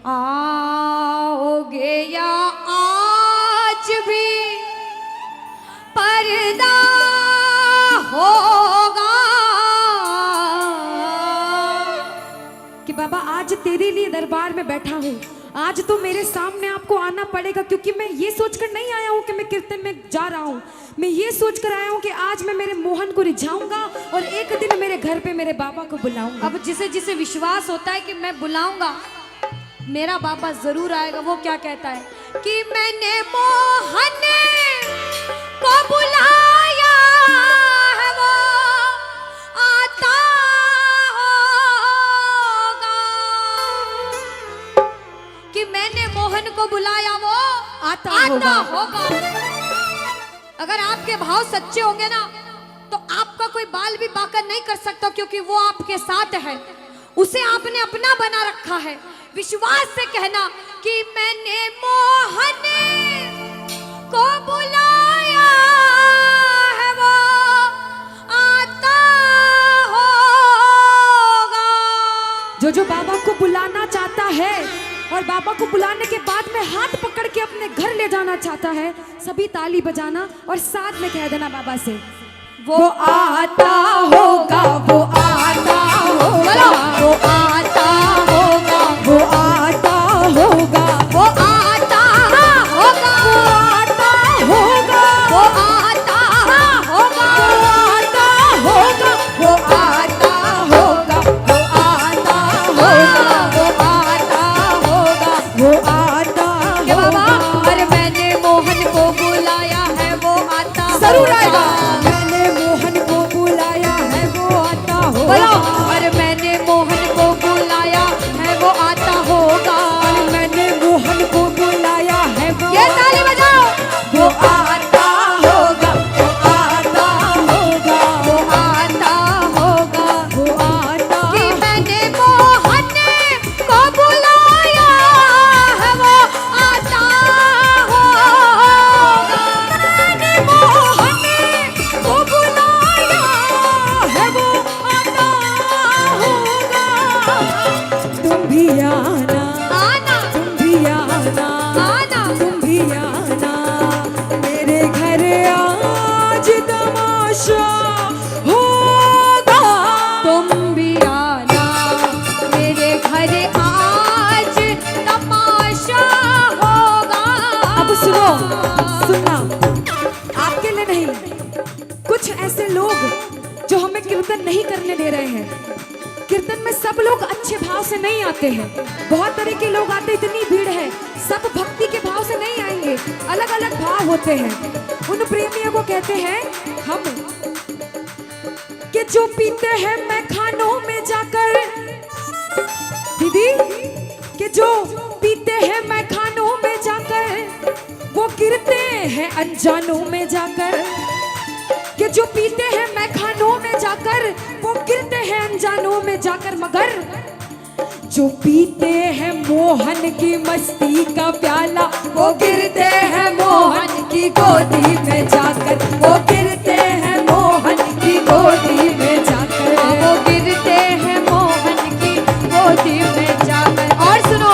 आओगे या आज भी पर्दा होगा कि बाबा आज तेरे लिए दरबार में बैठा हूँ, आज तो मेरे सामने आपको आना पड़ेगा, क्योंकि मैं ये सोचकर नहीं आया हूँ कि मैं कीर्तन में जा रहा हूँ। मैं ये सोचकर आया हूँ कि आज मैं मेरे मोहन को रिझाऊंगा और एक दिन मेरे घर पे मेरे बाबा को बुलाऊंगा। अब जिसे जिसे विश्वास होता है कि मैं बुलाऊंगा मेरा बाबा जरूर आएगा, वो क्या कहता है कि मैंने मोहन को बुलाया है वो आता होगा, कि मैंने मोहन को बुलाया वो आता होगा। अगर आपके भाव सच्चे होंगे ना तो आपका कोई बाल भी बाका नहीं कर सकता, क्योंकि वो आपके साथ है, उसे आपने अपना बना रखा है। विश्वास से कहना कि मैंने मोहन को बुलाया है वो आता होगा। जो बाबा को बुलाना चाहता है और बाबा को बुलाने के बाद में हाथ पकड़ के अपने घर ले जाना चाहता है, सभी ताली बजाना और साथ में कह देना बाबा से, वो आता होगा, वो आता होगा, वो आता होगा, वो आता होगा, वो आता होगा, वो आता होगा, वो आता होगा, वो आता होगा, वो आता होगा, वो आता होगा, वो आता कि बाबा होगा। अरे मैंने मोहन को बुलाया है वो आता जरूर होगा। आएगा। मैंने मोहन को बुलाया है, वो आता होगा। बोलो अरे मैंने मोहन को बुलाया है वो आता होगा। मैंने मोहन को बुलाया है, वो ये ताली बजाओ। वो आता होगा, वो आता होगा, वो आता होगा, वो आता कि मैंने मोहन को बुलाया है वो आता होगा। मैंने मोहन को बुलाया है, वो आता होगा। तुम भी आना, आना तुम भी आना, आना तुम भी आना मेरे घर, आज तमाशा होगा। तुम भी आना मेरे घर आज तमाशा होगा। अब सुनो, सुनना, आपके लिए नहीं, कुछ ऐसे लोग जो हमें कीर्तन नहीं करने दे रहे हैं। कीर्तन में सब लोग अच्छे भाव से नहीं आते हैं, बहुत तरह के लोग आते, इतनी भीड़ है, सब भक्ति के भाव से नहीं आएंगे, अलग अलग भाव होते हैं। उन प्रेमियों को कहते हैं हम कि जो पीते हैं मैं खानों में जाकर, दीदी, कि जो पीते हैं मैं खानों में जाकर, वो गिरते हैं अनजानों में जाकर, कि जो पीते हैं मैं खानों में जाकर, वो गिरते हैं अनजानों में जाकर, मगर जो पीते हैं मोहन की मस्ती का प्याला, वो गिरते हैं मोहन की गोदी में जाकर, वो गिरते हैं मोहन की गोदी में जाकर, वो गिरते हैं मोहन की गोदी में जाकर। और सुनो,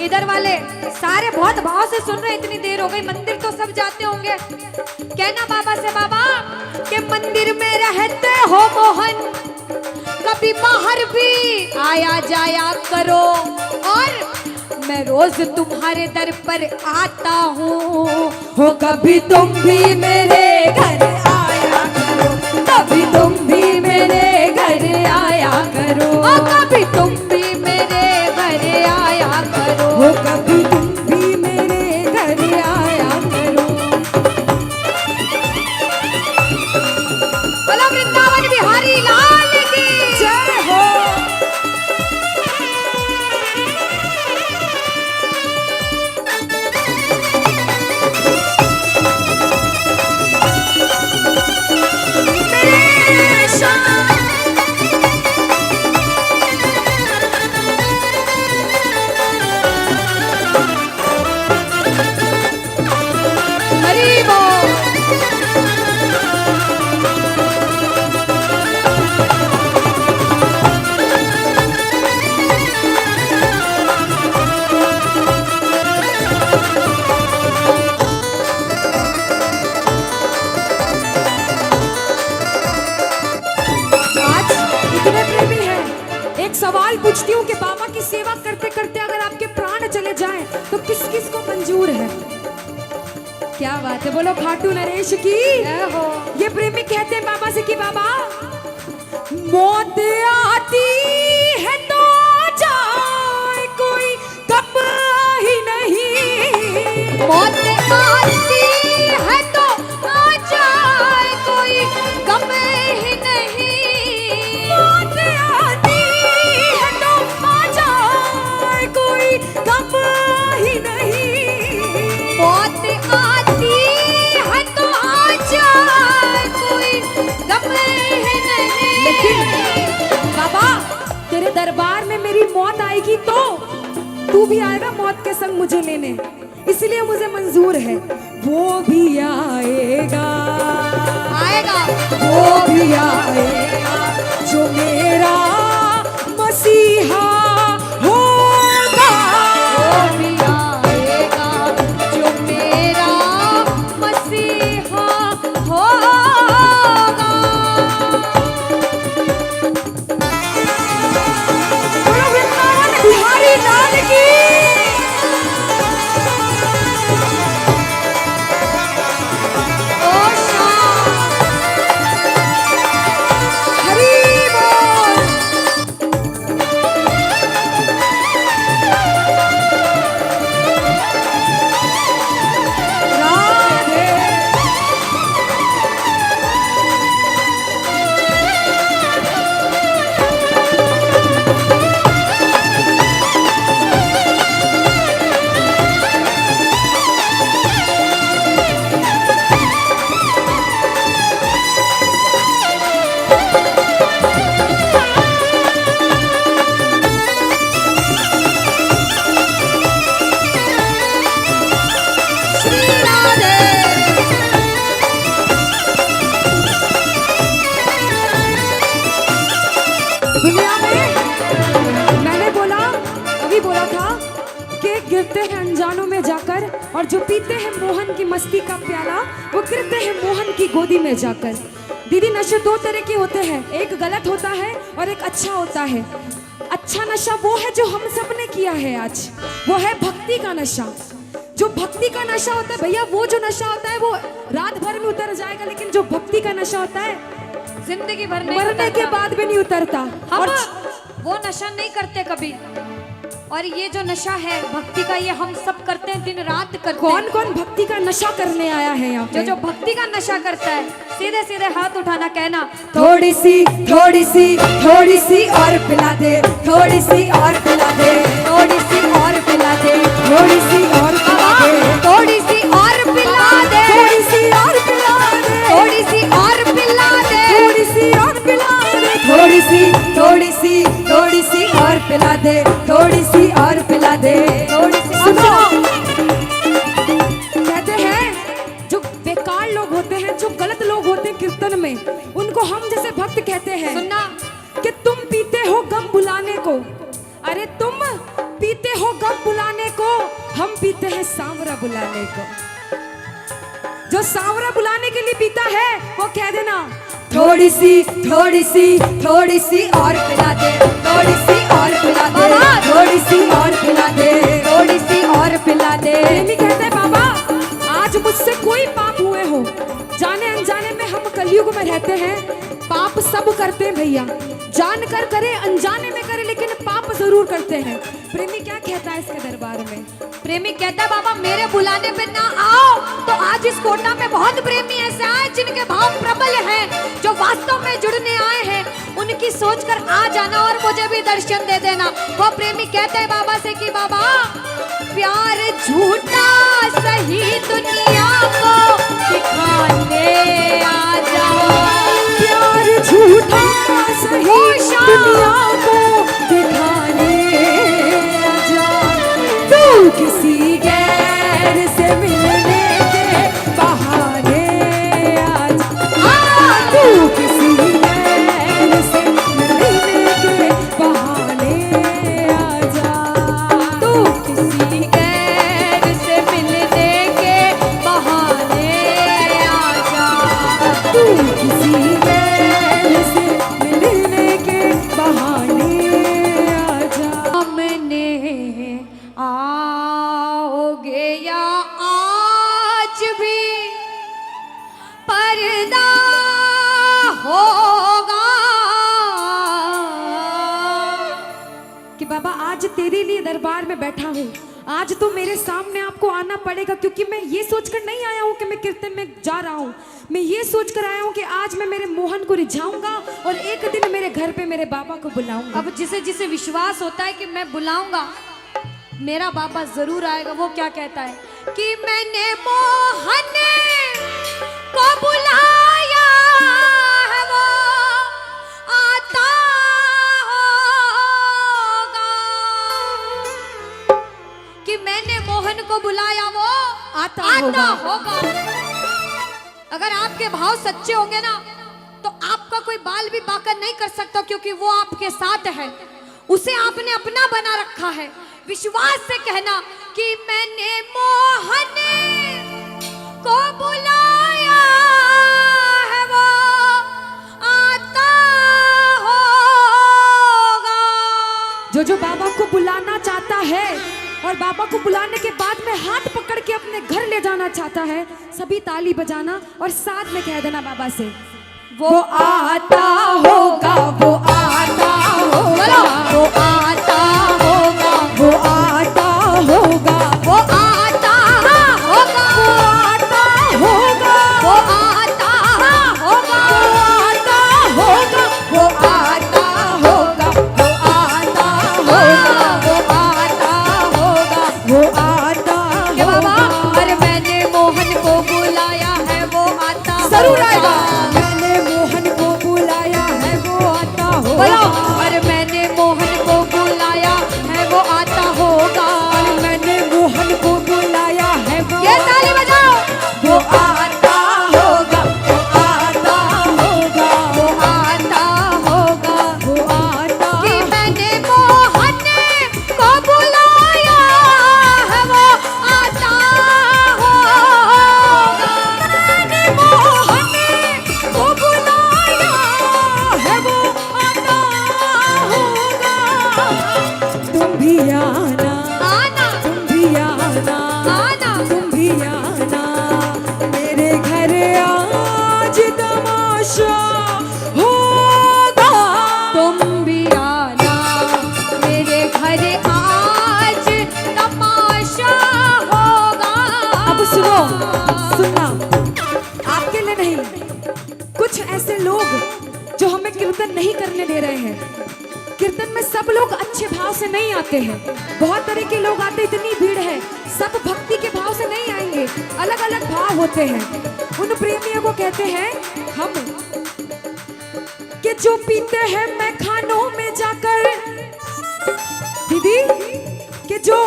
इधर वाले सारे बहुत भाव से सुन रहे, इतनी देर हो गई, मंदिर तो सब जाते होंगे। कहना बाबा से, बाबा के मंदिर में रहते हो मोहन, कभी बाहर भी आया जाया करो, और मैं रोज तुम्हारे दर पर आता हूँ। हो कभी तुम भी मेरे घर आया करो, कभी तुम भी मेरे घर आया करो, ओ कभी तुम भी मेरे घर आया करो। हो कभी तुम भी मेरे घर आया करो। बोलो वृंदावन बिहारी लाल की जय हो। सवाल पूछती हूँ कि बाबा की सेवा करते करते अगर आपके प्राण चले जाएं तो किस किस को मंजूर है? क्या बात है, बोलो खाटू नरेश की। ये प्रेमी कहते हैं बाबा से कि बाबा मौत आती है तो जाए कोई गम ही नहीं, मौत आती है तो आ जाए कोई गम ही नहीं, मौत आती है तो आ जाए कोई गम ही नहीं, मौत आती है तो आ जाए कोई गम ही नहीं। लेकिन बाबा तेरे दरबार में मेरी मौत आएगी तो तू भी आएगा मौत के संग मुझे लेने, इसलिए मुझे मंजूर है। वो भी आएगा, आएगा वो भी आएगा जो मेरा मसीहा होगा, वो भी आएगा जो मेरा मसीहा होगा। बोलो वृंदावन बिहारी लाल की। ओ शाम हरि बोल। राधे श्री राधे। दुनिया में मैंने बोला, अभी बोला था कि गिरते हैं अनजानों में जाकर, और जो पीते हैं मोहन की मस्ती का प्याला वो गिरते हैं मोहन की गोदी में जाकर। दीदी नशे दो तरह के होते हैं, एक गलत होता है और एक अच्छा होता है। अच्छा नशा वो है जो हम सब ने किया है आज, वो है भक्ति का नशा। जो भक्ति का नशा होता है भैया, वो जो नशा होता है वो रात भर में उतर जाएगा, लेकिन जो भक्ति का नशा होता है जिंदगी भर नहीं मरने के उतरता। बाद भी नहीं उतरता। हम और वो नशा नहीं करते कभी, और ये जो नशा है भक्ति का ये हम सब करते हैं, दिन रात करते हैं। कौन कौन भक्ति का नशा करने आया है यहाँ पे? जो भक्ति का नशा करता है सीधे सीधे हाथ उठाना, कहना थोड़ी सी थोड़ी सी थोड़ी सी और पिला दे, थोड़ी सी और पिला दे, थोड़ी सी और पिला दे, थोड़ी सी और पिला दे, थोड़ी सी और पिला दे, थोड़ी सी और पिला दे, थोड़ी सी और पिला दे, थोड़ी सी और पिला दे, थोड़ी सी थोड़ी सी थोड़ी सी और पिला दे, थोड़ी सी और पिला दे, थोड़ी सी। सुनो कहते हैं जो बेकार लोग होते हैं, जो गलत लोग होते हैं कीर्तन में, उनको हम जैसे भक्त कहते हैं सुनना कि तुम पीते हो गम बुलाने को। अरे तुम पीते हो गम बुलाने को, हम पीते हैं सांवरा बुलाने को। जो सांवरा बुलाने के लिए पीता है वो कह देना थोड़ी सी थोड़ी सी थोड़ी सी और पिला दे, थोड़ी सी और पिला दे, थोड़ी सी और पिला दे, थोड़ी सी और पिला दे। प्रेमी कहते हैं बाबा आज मुझसे कोई पाप हुए हो, जाने अनजाने में हम कलयुग में रहते हैं, पाप सब करते हैं भैया, जानकर करे अनजाने में करे, लेकिन पाप जरूर करते हैं। प्रेमी क्या कहता है इसके दरबार में? प्रेमी कहता है बाबा मेरे बुलाने पे ना आओ तो आज इस कोटा में बहुत प्रेमी ऐसे आए जिनके भाव प्रबल हैं, जो वास्तव में जुड़ने आए हैं, उनकी सोचकर आ जाना और मुझे भी दर्शन दे देना। वो प्रेमी कहते हैं बाबा से कि बाबा प्यार झूठा सही दुनिया को दिखाने आ जाओ, प्यार झूठा सही दुनिया को दिखाने आ जा, तू किसी गैर से मिलने के बहाने आ जा, तू किसी गैर से मिलने के बहाने आ जा, तू किसी गैर से मिलने के बहाने आ जा, तू किसी गैर से मिलने के बहाने कि बाबा आज तेरे लिए दरबार में बैठा हूँ, आज तो मेरे सामने आपको आना पड़ेगा, क्योंकि मैं ये सोचकर नहीं आया हूँ कि मैं कीर्तन में जा रहा हूँ। मैं ये सोचकर आया हूँ कि आज मैं मेरे मोहन को रिझाऊंगा और एक दिन मेरे घर पे मेरे बाबा को बुलाऊंगा। अब जिसे जिसे विश्वास होता है कि मैं बुलाऊंगा मेरा बाबा जरूर आएगा, वो क्या कहता है कि मैंने मोहन को बुलाया है, वो आता होगा। कि मैंने मोहन को बुलाया, वो आता होगा। अगर आपके भाव सच्चे होंगे ना तो आपका कोई बाल भी बांका नहीं कर सकता, क्योंकि वो आपके साथ है, उसे आपने अपना बना रखा है। विश्वास से कहना कि मैंने मोहन को बुलाया है, वो आता होगा। जो बाबा को बुलाना चाहता है और बाबा को बुलाने के बाद में हाथ पकड़ के अपने घर ले जाना चाहता है, सभी ताली बजाना और साथ में कह देना बाबा से, वो आता होगा, वो आता होगा, वो आता होगा, वो आता होगा, वो आता होगा, वो आता होगा, वो आता होगा, वो आता होगा, वो आता होगा, वो आता होगा, वो आता के बाबा होगा। अरे मैंने मोहन को बुलाया है, वो आता जरूर होगा। आएगा। मैंने मोहन को बुलाया है, वो आता बोलो होगा। अरे मैंने मोहन को बुलाया है, वो आता होगा। मैंने मोहन को बुलाया है, वो ये ताली बजाओ। वो आता होगा, वो आता होगा, वो आता होगा। वो आता कि मैंने मोहन को बुलाया है, वो आता होगा। मैंने मोहन को बुलाया है, वो आता होगा। तुम भी आना, आना तुम भी आना, आना तुम भी आना मेरे घर, आज तमाशा होगा। तुम भी आना मेरे घर, आज तमाशा होगा। अब सुनो, सुनना, आपके लिए नहीं, कुछ ऐसे लोग जो हमें कीर्तन नहीं करने दे रहे हैं। कीर्तन में सब लोग अच्छे भाव से नहीं आते हैं, बहुत तरह के लोग आते, इतनी भीड़ है, सब भक्ति के भाव से नहीं आएंगे, अलग अलग भाव होते हैं। उन प्रेमियों को कहते हैं हम कि जो पीते हैं मैखानों में जाकर, दीदी, कि जो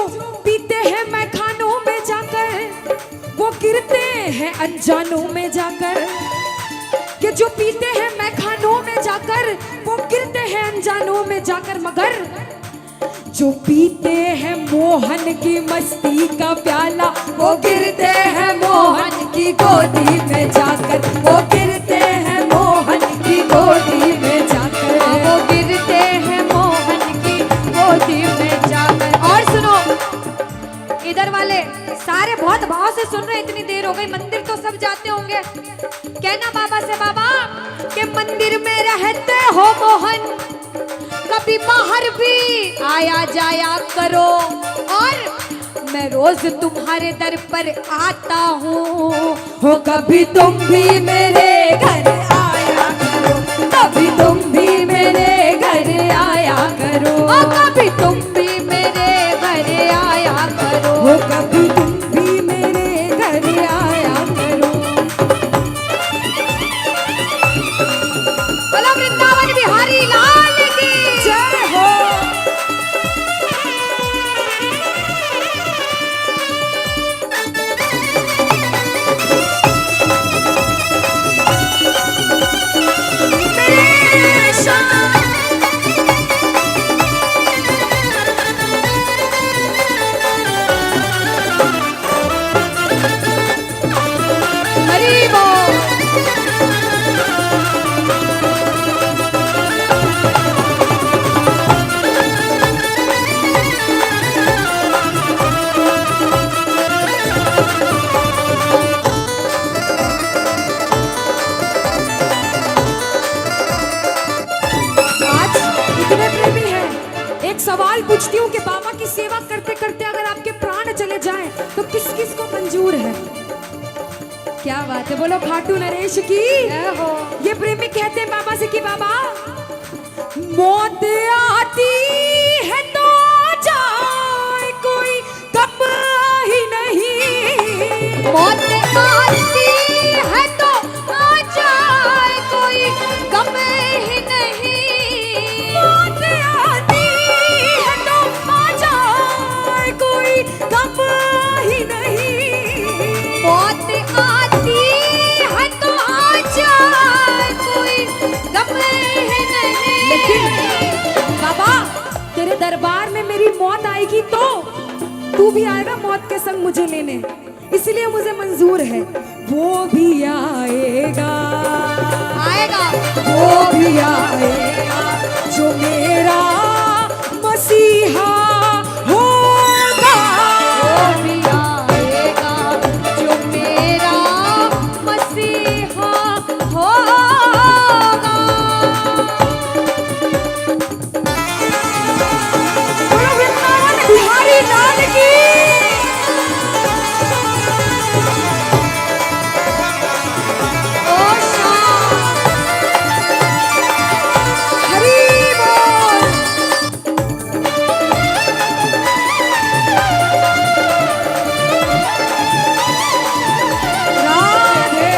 पीते हैं मैखानों में जाकर, वो गिरते हैं अनजानों में जाकर। कि जो पीते हैं मैखानों में जाकर, वो गिरते हैं अनजानों में जाकर, मगर जो पीते हैं मोहन की मस्ती का प्याला, वो गिरते हैं मोहन की गोदी में जाकर, वो गिरते हैं मोहन की गोदी में जाकर, वो गिरते हैं मोहन की गोदी में जाकर। और सुनो, इधर वाले सारे बहुत भाव से सुन रहे हैं, इतनी देर हो गई, मंदिर तो सब जाते होंगे। कहना बाबा से, बाबा के मंदिर में रहते हो मोहन, कभी बाहर भी आया जाया करो, और मैं रोज तुम्हारे दर पर आता हूँ। हो कभी तुम भी मेरे घर आया करो, कभी तुम भी मेरे घर आया करो, ओ कभी तुम भी मेरे घर आया करो। हो कभी तुम भी मेरे घर आया करो। बोलो वृंदावन बिहारी लाल की जय हो। सवाल पूछती हूँ कि बाबा की सेवा करते करते अगर आपके प्राण चले जाएं तो किस किस को मंजूर है? क्या बात है, बोलो खाटू नरेश की। ये प्रेमी कहते हैं बाबा से कि बाबा मौत आती है तो आ जाए कोई कब ही नहीं, मौत आती है तो आ जाए कोई गम ही नहीं, मौत आती है तो आ जाए कोई कब ही नहीं, मौत आती है तो आ जाए कोई गम ही नहीं। लेकिन बाबा तेरे दरबार में मेरी मौत आएगी तो तू भी आएगा मौत के संग मुझे लेने, इसलिए मुझे मंजूर है। वो भी आएगा, आएगा वो भी आएगा जो मेरा मसीहा होगा, वो भी आएगा जो मेरा मसीहा होगा। बोलो वृंदावन बिहारी लाल की। ओ शाम हरि बोल। राधे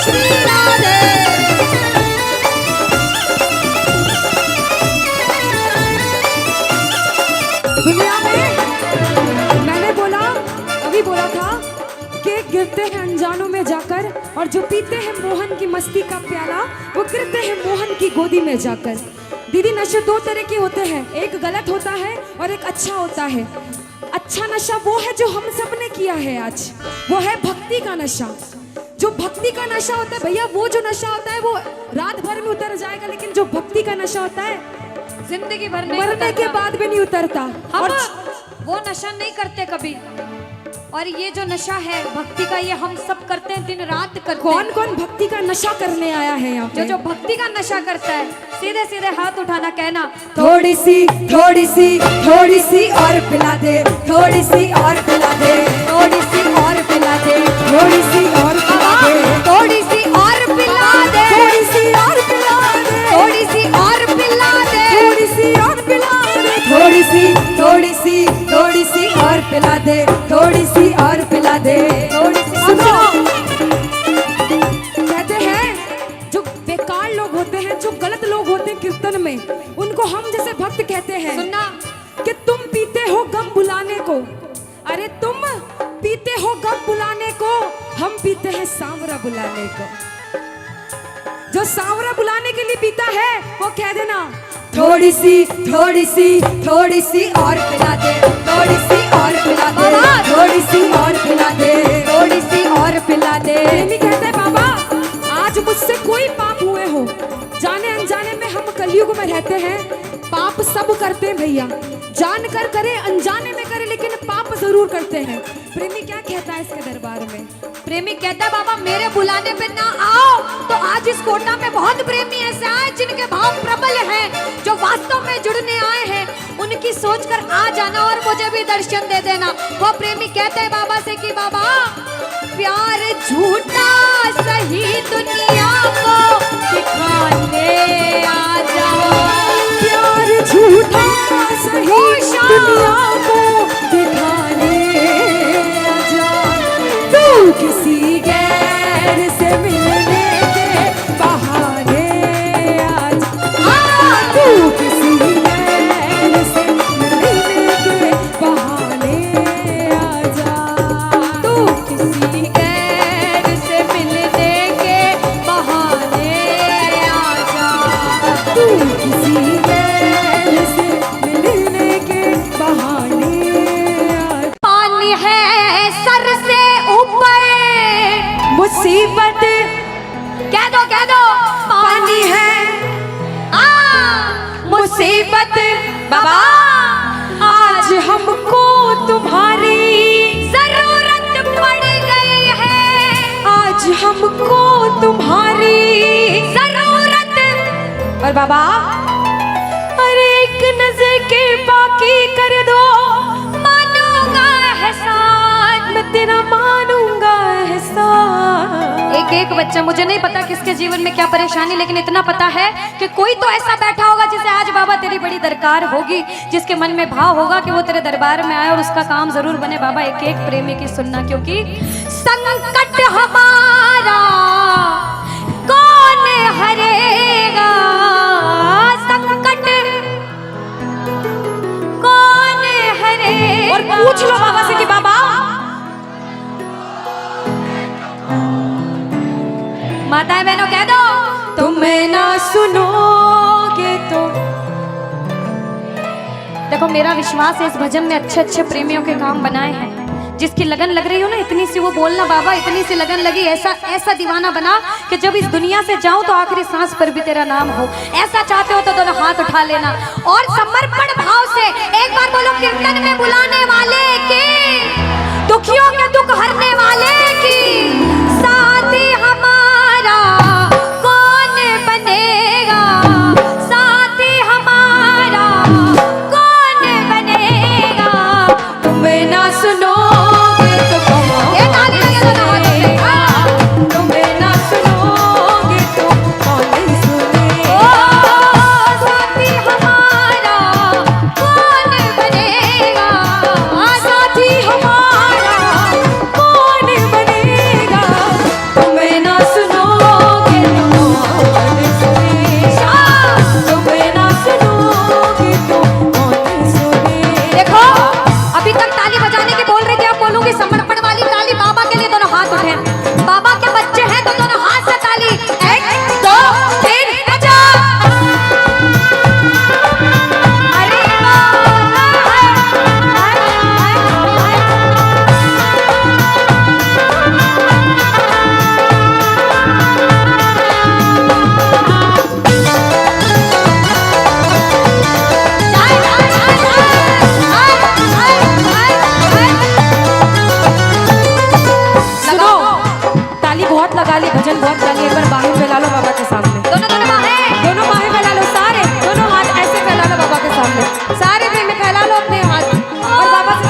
श्री राधे। दुनिया में मैंने बोला, अभी बोला था कि गिरते हैं अनजानों में जाकर, और जो पीते हैं मोहन की मस्ती का प्याला वो गिरते हैं मोहन की गोदी में जाकर। दीदी नशे दो तरह के होते हैं, एक गलत होता है और एक अच्छा होता है। अच्छा नशा वो है जो हम सब ने किया है आज, वो है भक्ति का नशा। जो भक्ति का नशा होता है भैया, वो जो नशा होता है वो रात भर में उतर जाएगा, लेकिन जो भक्ति का नशा होता है जिंदगी भर नहीं मरने के उतरता। बाद भी नहीं उतरता। हम और वो नशा नहीं करते कभी, और ये जो नशा है भक्ति का, ये हम सब करते हैं, दिन रात करते हैं। कौन कौन भक्ति का नशा करने आया है यहाँ जो पे? जो भक्ति का नशा करता है सीधे सीधे हाथ उठाना, कहना थोड़ी सी थोड़ी सी थोड़ी सी और पिला दे, थोड़ी सी और पिला दे, थोड़ी सी और पिला दे, थोड़ी सी और पिला दे, थोड़ी सी और पिला दे, थोड़ी सी और पिला दे, थोड़ी सी और पिला दे, थोड़ी सी और पिला दे, थोड़ी सी थोड़ी सी थोड़ी सी और पिला दे, थोड़ी सी और पिला दे, थोड़ी सी। सुनो, कहते हैं जो बेकार लोग होते हैं, जो गलत लोग होते हैं कीर्तन में, उनको हम जैसे भक्त कहते हैं सुनना कि तुम पीते हो गम बुलाने को। अरे तुम पीते हो गम बुलाने को, हम पीते हैं सांवरा बुलाने को। जो सांवरा बुलाने के लिए पीता है वो कह देना थोड़ी सी थोड़ी सी थोड़ी सी और पिला दे, थोड़ी सी और पिला दे, थोड़ी सी और पिला दे, थोड़ी सी और पिला दे। प्रेमी कहते हैं बाबा आज मुझसे कोई पाप हुए हो, जाने अनजाने में हम कलयुग में रहते हैं, पाप सब करते हैं भैया, जान कर करे अनजाने में करे, लेकिन पाप जरूर करते हैं। प्रेमी क्या कहता है इसके दरबार में? प्रेमी कहता है बाबा मेरे बुलाने पे ना आओ, तो आज इस कोटा में बहुत प्रेमी ऐसे आए जिनके भाव प्रबल हैं, जो वास्तव में जुड़ने आए हैं, उनकी सोचकर आ जाना और मुझे भी दर्शन दे देना। वो प्रेमी कहते हैं बाबा से कि बाबा प्यार झूठा सही दुनिया को दिखाने आ जाओ, प्यार झूठा सही दुनिया को दिखाने आ जा, तू किसी गैर से मिलने के बहाने आ जा, तू किसी गैर से मिलने के बहाने आ जा, तू किसी गैर से मिलने के बहाने आ जा, तू किसी गैर से मिलने के बहाने बाबा आज हमको तुम्हारी जरूरत पड़ गई है, आज हमको तुम्हारी जरूरत। और बाबा अरे एक नजर के बाकी कर दो, मानूंगा एहसान, मैं तेरा मानूंगा एहसान। एक एक बच्चा, मुझे नहीं पता किसके जीवन में क्या परेशानी, लेकिन इतना पता है कि कोई तो ऐसा बैठा होगा जिसे आज बाबा तेरी बड़ी दरकार होगी, जिसके मन में भाव होगा कि वो तेरे दरबार में आए और उसका काम जरूर बने। बाबा एक एक प्रेमी की सुनना, क्योंकि संकट हमारा कौन हरेगा, संकट कौन हरेगा। और पूछ लो बाबा से कि बाबा माताएं बहनों कह दो, तुम्हें ना सुनोगे तो। देखो मेरा विश्वास है इस भजन में अच्छे अच्छे प्रेमियों के काम बनाए हैं। जिसकी लगन लग रही हो ना, इतनी सी वो बोलना बाबा, इतनी सी लगन लगी, ऐसा ऐसा दीवाना बना कि जब इस दुनिया से जाऊं तो आखिरी सांस पर भी तेरा नाम हो। ऐसा चाहते हो तो दोनों हाथ उठा लेना और समर्पण भाव से एक बार बोलो, कीर्तन में बुलाने वाले की, दुखियों के दुख हरने वाले की, साथी हमारा कौन बनेगा, साथी हमारा कौन बनेगा। तुम्हें ना सुनोगे तो कौन ये ताली लगे दोनों हाथों पे। तुम्हें ना सुनोगे तो कौन सुनेगा। ओ साथी हमारा कौन बनेगा, साथी हमारा कौन बनेगा, तुम्हें ना सुनोगे तो कौन सुनेगा, तुम्हें ना सुनोगे तो कौन सुनेगा। देखो अभी तक ताली बजाने की बोल रही थी, अब बोलूंगी समर्पण वाली ताली। बाबा के लिए दोनों हाथ उठे, बाबा के बच्चे हैं तो दोनों हाथ से ताली। 1 2 3 बजा। अरे सुनो, ताली बहुत लगा ली, भजन बहुत गा ली, एक बार बाहें फैला लो बाबा के सामने। दोनों दोनों बाहें, दोनों बाहें फैला लो, सारे दोनों हाथ ऐसे फैला लो बाबा के सामने, सारे प्रेमी फैला लो अपने हाथ और बाबा से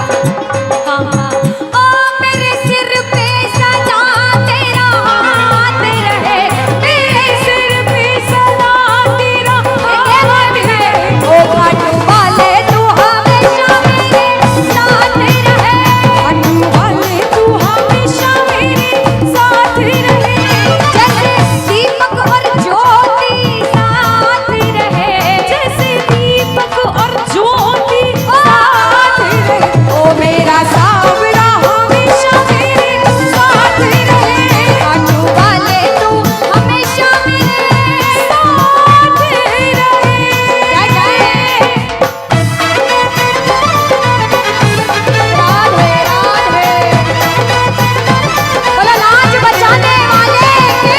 हाँ हाँ। ओ मेरे सिर पे सदा तेरा हाथ रहे, मेरे सिर पे सदा तेरा हाथ रहे। ओ खाटू वाले तू हमेशा मेरे साथ रहे, खाटू वाले तू हमेशा मेरे साथ रहे। जैसे दीपक और ज्योति साथ रहे, जैसे दीपक और ज्योति साथ रहे। ओ मेरा सावरा हमेशा मेरे साथ रहे। खाटू वाले तू हमेशा मेरे साथ रहे। जय जय राधे राधे। बोलो लाज बचाने वाले की।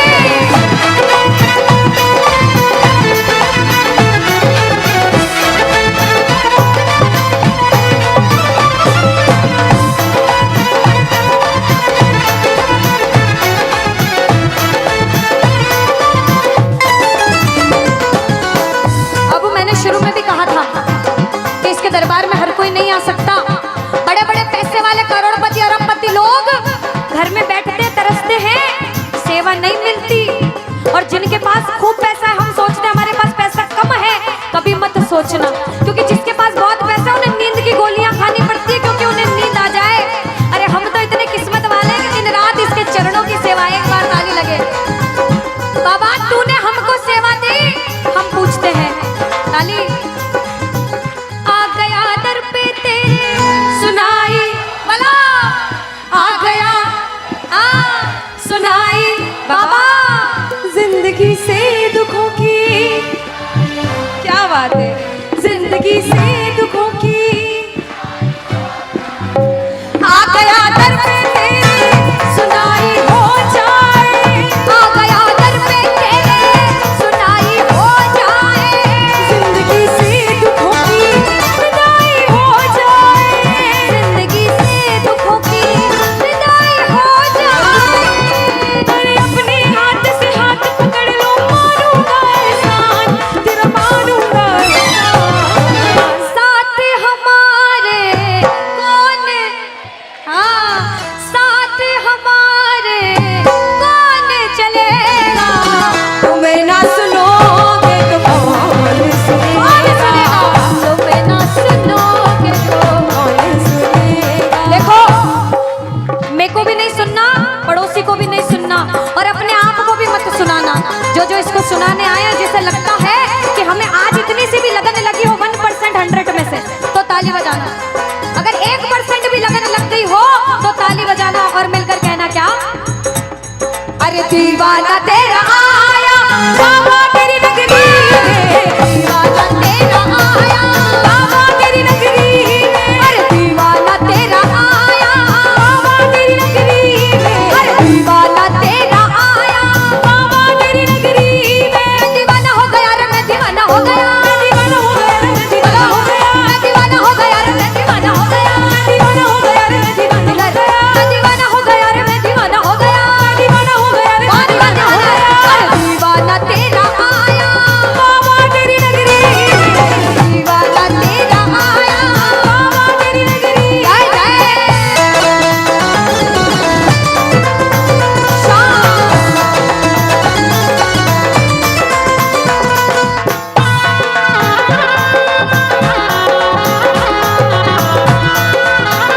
अब मैंने शुरू में भी कहा था कि इसके दरबार में हर कोई नहीं आ सकता। बड़े बड़े पैसे वाले करोड़पति अरबपति लोग घर में बैठते तरसते हैं, सेवा नहीं मिलती। और जिनके पास खूब पैसा है, हम सोचते हैं हमारे पास पैसा कम है, कभी मत सोचना, क्योंकि जिसके पास बहुत पैसा है उन्हें नींद की गोलियां खानी पड़ती है, क्योंकि उन्हें नींद आ जाए। अरे हम तो इतने किस्मत वाले हैं कि दिन रात इसके चरणों की सेवा। एक बार ताली लगे। बाबा तूने हमको सेवा दी, हम पूछते हैं ताली। आ गया दर पे तेरे सुनाई वाला, आ गया आ सुनाई बाबा। जिंदगी से दुखों की क्या बात है, जिंदगी से दुखों की आ गया दर पे तेरे सुनाई हो जाए। आ गया दर पे तेरे सुनाई हो जाए। जिंदगी से दुखों की दीवाना तेरा आया बाबा तेरी नगरी में, दीवाना तेरा आया बाबा तेरी नगरी में, अरे दीवाना तेरा आया बाबा तेरी नगरी में, अरे दीवाना तेरा आया बाबा तेरी नगरी में। दीवाना हो गया रे मैं दीवाना हो गया, दीवाना हो गया रे मैं दीवाना हो गया, दीवाना हो गया रे मैं दीवाना हो गया, दीवाना हो गया रे मैं दीवाना हो गया, दीवाना हो गया रे मैं दीवाना हो गया, दीवाना हो गया रे मैं दीवाना हो गया। दीवाना तेरा आया बाबा तेरी नगरी में, दीवाना तेरा आया बाबा तेरी नगरी। जय जय शाम।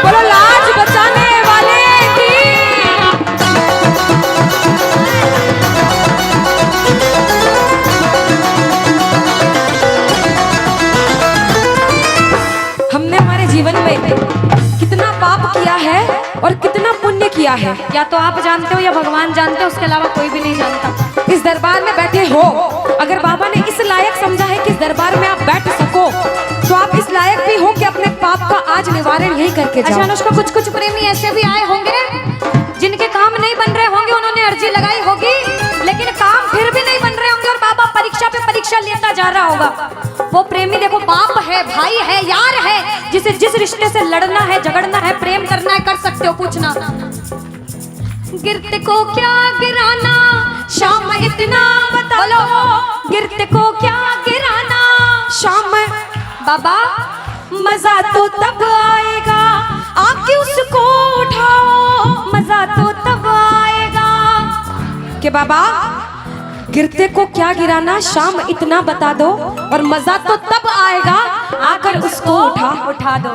बोलो लाज बचाने वाले की। हमने हमारे जीवन में कितना पाप किया है और कितना पुण्य किया है, या तो आप जानते हो या भगवान जानते हो, उसके अलावा कोई भी नहीं जानता। इस दरबार में बैठे हो, अगर बाबा ने इस लायक समझा है कि इस दरबार में आप बैठ सको, तो आप इस लायक भी हो कि अपने पाप का आज निवारण यही करके जाओ। अच्छा अनुष्का, कुछ कुछ प्रेमी ऐसे भी आए होंगे जिनके काम नहीं बन रहे होंगे, उन्होंने अर्जी लगाई होगी लेकिन काम फिर भी नहीं बन रहे होंगे और बाबा परीक्षा पे परीक्षा लेता जा रहा होगा। वो प्रेमी देखो, बाप है, भाई है, यार है, जिसे जिस रिश्ते से लड़ना है, झगड़ना है, प्रेम करना है, कर सकते हो। पूछना गिरते को क्या गिराना शाम इतना बता लो, गिरते को क्या गिराना शाम बाबा, मजा तो तब आएगा आके उसको उठाओ, मजा तो तब आएगा कि बाबा गिरते को क्या गिराना, शाम इतना बता दो, और मजा तो तब आएगा आकर उसको उठा दो।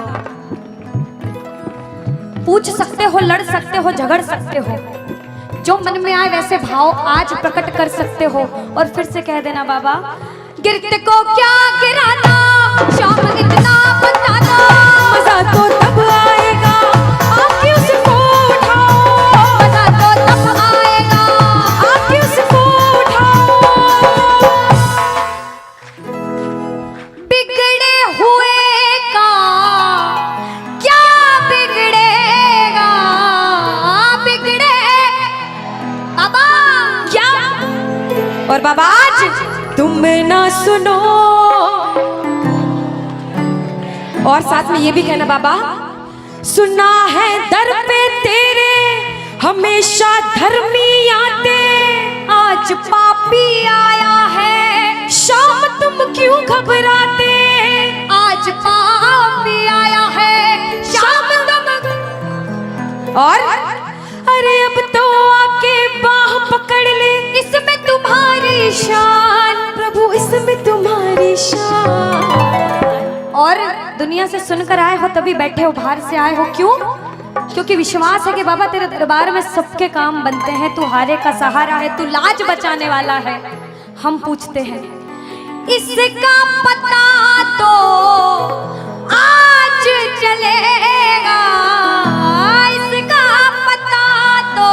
पूछ सकते हो, लड़ सकते हो, झगड़ सकते हो, जो मन में आए वैसे भाव आज प्रकट कर सकते हो और फिर से कह देना बाबा, गिरते को क्या गिराना शाम इतना बता दो, मजा तो तब आएगा आके उसको उठाओ, मजा तो तब आएगा आके उसको उठाओ। बिगड़े हुए का क्या बिगड़ेगा, बिगड़े बाबा क्या? और बाबा आज तुम ना सुनो, और साथ में ये भी कहना बाबा, सुना है दर पे तेरे हमेशा धर्मी आते, आज पापी आया है शाम तुम क्यों घबराते, आज पापी आया है शाम तुम, और अरे अब तो आके बाह पकड़ ले, इसमें तुम्हारी शान प्रभु इसमें तुम्हारी शान। और दुनिया से सुनकर आए हो तभी बैठे हो, बाहर से आए हो क्यों? क्योंकि विश्वास है कि बाबा तेरे दरबार में सबके काम बनते हैं, तू हारे का सहारा है, तू लाज बचाने वाला है। हम पूछते हैं इसका पता तो आज चलेगा, इसका पता तो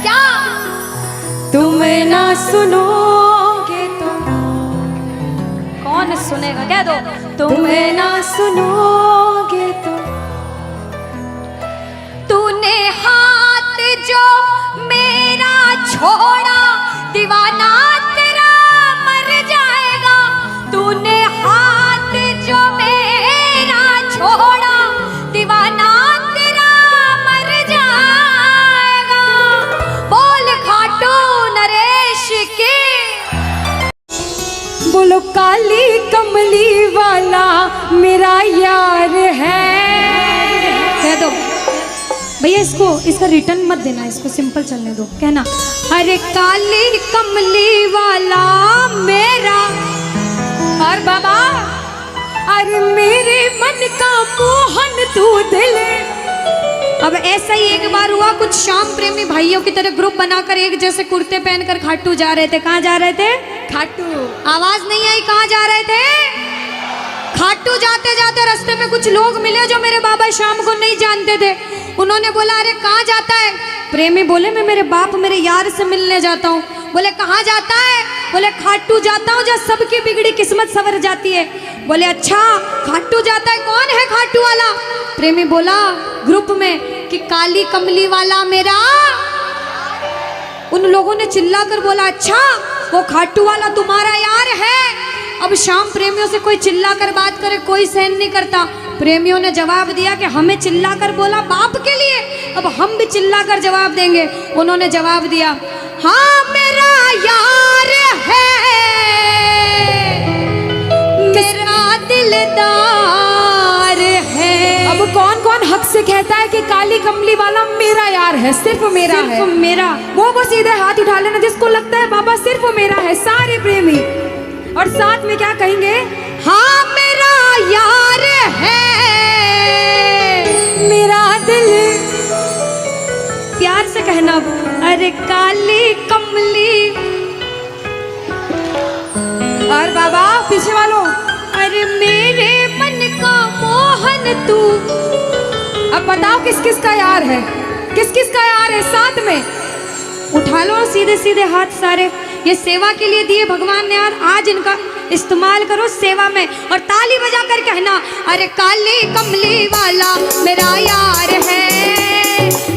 क्या तुम ना सुनोगे तो कौन सुनेगा, कह दो तुम ना सुनोगे तो, तूने हाथ जो मेरा छोड़ा दीवाना तेरा मर जाएगा, तूने हाथ जो मेरा छोड़ा दीवाना तेरा मर जाएगा। बोल खाटू नरेश की, बोलो काली कमली वाला मेरा यार है। कह दो भैया, इसका रिटर्न मत देना, इसको सिंपल चलने दो। कहना अरे काली कमली वाला मेरा, और बाबा अरे मेरे मन का मोहन तू दिल। अब ऐसा ही एक बार हुआ, कुछ शाम प्रेमी भाइयों की तरह ग्रुप बनाकर एक जैसे कुर्ते पहनकर खाटू जा रहे थे। कहाँ जा रहे थे? खाटू। आवाज नहीं आई, कहाँ जा रहे थे? खाटू। जाते जाते रास्ते में कुछ लोग मिले जो मेरे बाबा शाम को नहीं जानते थे। उन्होंने बोला अरे कहाँ जाता है? प्रेमी बोले मैं मेरे बाप मेरे यार से मिलने जाता हूँ। बोले कहाँ जाता है? बोले खाटू जाता हूँ जहाँ सबकी बिगड़ी किस्मत संवर जाती है। बोले अच्छा खाटू जाता है, कौन है खाटू वाला? प्रेमी बोला ग्रुप में कि काली कमली वाला मेरा। उन लोगों ने चिल्लाकर बोला अच्छा वो खाटू वाला तुम्हारा यार है। अब शाम प्रेमियों से कोई चिल्लाकर बात करे कोई सहन नहीं करता। प्रेमियों ने जवाब दिया कि हमें चिल्लाकर बोला बाप के लिए, अब हम भी चिल्लाकर जवाब देंगे। उन्होंने जवाब दिया हाँ मेरा यार है, मेरा दिलदार है। अब कौन कौन हक से कहता है कि काली कमली वाला मेरा यार है, सिर्फ मेरा है, सिर्फ मेरा। वो बस सीधे हाथ उठा लेना जिसको लगता है बाबा सिर्फ मेरा है। सारे प्रेमी और साथ में क्या कहेंगे? हाँ मेरा यार है, मेरा दिल। प्यार से कहना अरे काली कमली। और बाबा पीछे वालों अरे मेरे मन का मोहन तू। अब बताओ किस किस का यार है, किस किस का यार है? साथ में उठा लो सीधे सीधे हाथ सारे। ये सेवा के लिए दिए भगवान ने, आज इनका इस्तेमाल करो सेवा में। और ताली बजा कर कहना अरे काली कमली वाला मेरा यार है,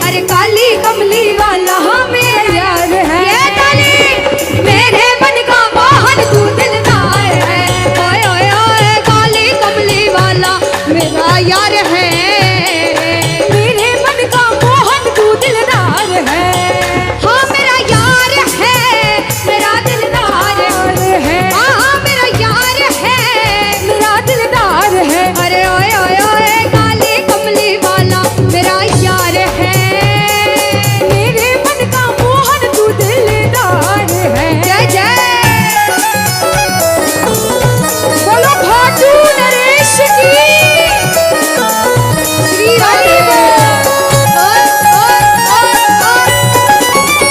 अरे काली कमली वाला हाँ मेरा यार है। ये ताली मेरे मन का मोहन तू दिलदार है। ओए ओए ओए काली कमली वाला मेरा यार है, मेरे मन का मोहन तू दिलदार है। हाँ मेरा यार है, मेरा दिलदार है, हाँ मेरा यार है, मेरा दिलदार है। अरे ओए ओए ओए काली कमली वाला मेरा यार है, मेरे मन का मोहन तू दिलदार है। जय जय बोलो खाटू नरेश की श्री हरि बोल।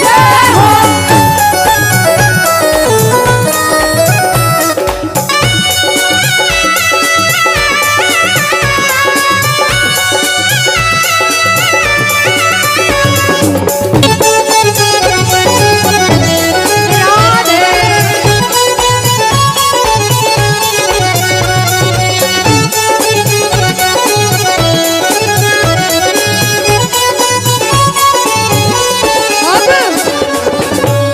जय हो।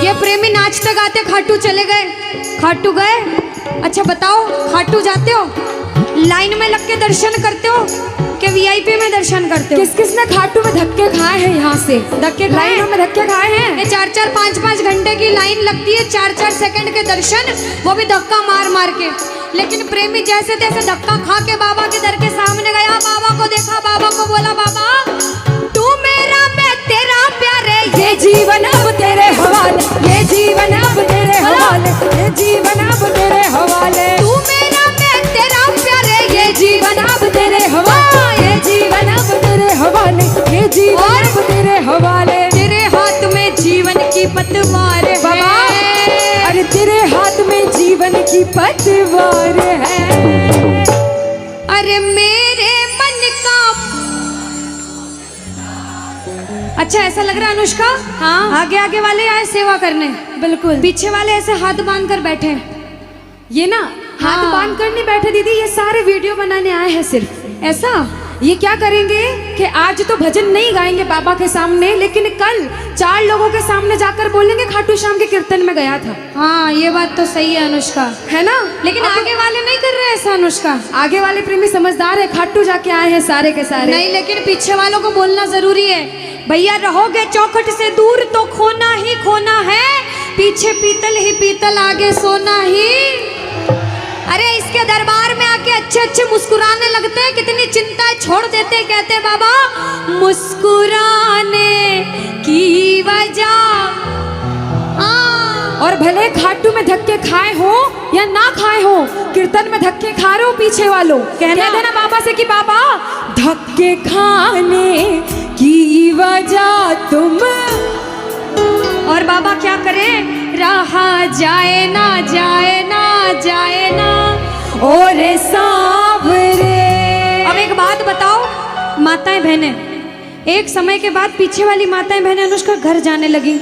ये प्रेमी नाचते गाते खाटू चले गए। खाटू गए, अच्छा बताओ खाटू जाते हो लाइन में लग के दर्शन करते हो कि वीआईपी में दर्शन करते हो? किस किस ने खाटू में धक्के खाए हैं? यहाँ से धक्के खाए? लाइनों में धक्के खाए हैं। ये 4-4 5-5 घंटे की लाइन लगती है, 4-4 सेकंड के दर्शन, वो भी धक्का मार मार के। लेकिन प्रेमी जैसे तैसे धक्का खा के बाबा के दर के सामने गया, बाबा को देखा, बाबा को बोला बाबा तू मेरा मैं तेरा प्यारे, ये जीवन अब तेरे हवाले, ये जीवन अब तेरे हवाले, ये जीवन अब तेरे हवाले। तू मेरा मैं तेरा प्यारे, ये जीवन अब तेरे हवाले, ये जीवन अब तेरे हवाले, ये जीवन अब तेरे हवाले। तेरे हाथ में जीवन की पतवार है बाबा, अरे तेरे हाथ में जीवन की पतवार है। अरे मेरे मन का। अच्छा ऐसा लग रहा है अनुष्का? हाँ। आगे आगे वाले आए सेवा करने, बिल्कुल। पीछे वाले ऐसे हाथ बांध कर बैठे हैं। ये ना हाथ हाँ। बांध कर नहीं बैठे दीदी, ये सारे वीडियो बनाने आए हैं सिर्फ। ऐसा ये क्या करेंगे कि आज तो भजन नहीं गाएंगे बाबा के सामने, लेकिन कल 4 लोगों के सामने जाकर बोलेंगे खाटू श्याम के कीर्तन में गया था। हाँ ये बात तो सही है अनुष्का, है ना? लेकिन आगे वाले नहीं कर रहे ऐसा अनुष्का। आगे वाले प्रेमी समझदार है, खाटू जाके आए हैं सारे के सारे। नहीं, लेकिन पीछे वालों को बोलना जरूरी है। भैया रहोगे चौखट से दूर तो खोना ही खोना है, पीछे पीतल ही पीतल आगे सोना ही। अरे इसके दरबार में आके अच्छे अच्छे मुस्कुराने लगते हैं, कितनी चिंता छोड़ देते, कहते बाबा मुस्कुराने की वजह। और भले खाटू में धक्के खाए हो या ना खाए हो, कीर्तन में धक्के खा रहे हो पीछे वालों, कह देना बाबा से कि बाबा धक्के खाने की वजह तुम। और बाबा क्या करे? रहा जाए ना जाए ना जाए ना और सांवरे। अब एक बात बताओ माताएं बहनें, एक समय के बाद पीछे वाली माताएं बहनें अनुष्का घर जाने लगी।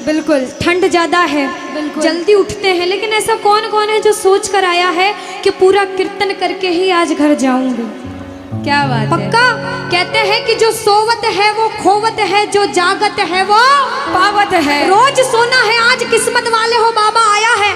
बिल्कुल ठंड ज्यादा है, बिल्कुल। जल्दी उठते हैं, लेकिन ऐसा कौन कौन है जो सोच कर आया है कि पूरा कीर्तन करके ही आज घर जाऊंगी। क्या बात है। पक्का कहते हैं कि जो सोवत है वो खोवत है, जो जागत है वो पावत है। रोज सोना है, आज किस्मत वाले हो, बाबा आया है।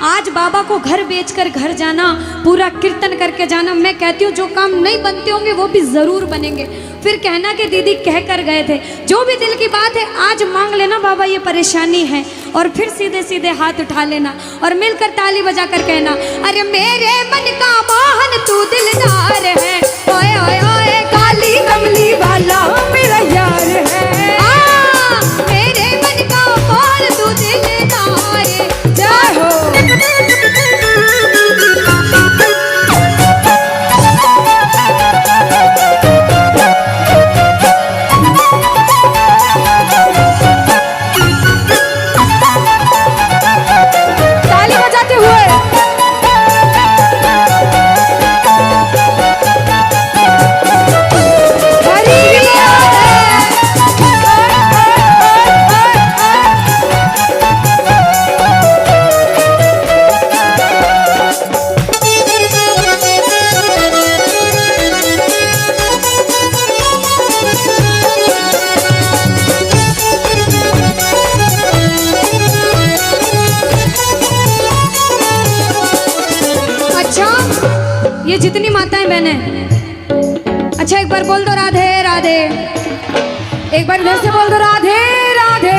आज बाबा को घर बेचकर घर जाना, पूरा कीर्तन करके जाना। मैं कहती हूँ जो काम नहीं बनते होंगे वो भी जरूर बनेंगे। फिर कहना कि दीदी कह कर गए थे, जो भी दिल की बात है आज मांग लेना बाबा ये परेशानी है, और फिर सीधे सीधे हाथ उठा लेना और मिलकर ताली बजा कर कहना, अरे मेरे मन का मोहन तू दिलदार है, ओए ओए ओए काली कमली वाला मेरा यार है। मेरे मन का मोहन तू दिलदार है। जय हो। ताली बजाते हुए ये जितनी माताएं बहनें, अच्छा एक बार बोल दो राधे राधे। एक बार इधर से बोल दो राधे राधे।